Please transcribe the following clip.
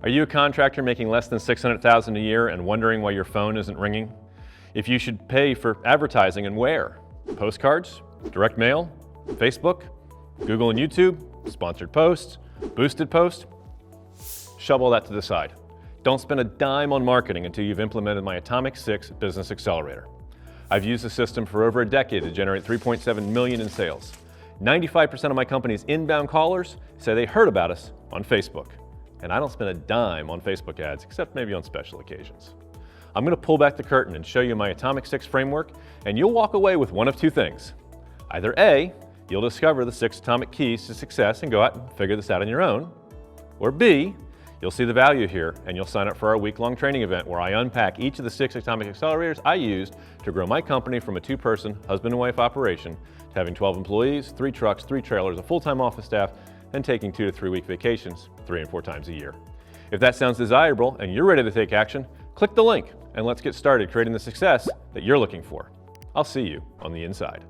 Are you a contractor making less than $600,000 a year and wondering why your phone isn't ringing? If you should pay for advertising and where? Postcards, direct mail, Facebook, Google and YouTube, sponsored posts, boosted posts? Shove all that to the side. Don't spend a dime on marketing until you've implemented my Atomic 6 Business Accelerator. I've used the system for over a decade to generate $3.7 million in sales. 95% of my company's inbound callers say they heard about us on Facebook. And I don't spend a dime on Facebook ads, except maybe on special occasions. I'm going to pull back the curtain and show you my Atomic 6 framework, and you'll walk away with one of two things. Either A, you'll discover the 6 atomic keys to success and go out and figure this out on your own, or B, you'll see the value here and you'll sign up for our week-long training event where I unpack each of the 6 atomic accelerators I used to grow my company from a 2-person husband and wife operation to having 12 employees, 3 trucks, 3 trailers, a full-time office staff, and taking 2 to 3 week vacations 3 and 4 times a year. If that sounds desirable and you're ready to take action, click the link and let's get started creating the success that you're looking for. I'll see you on the inside.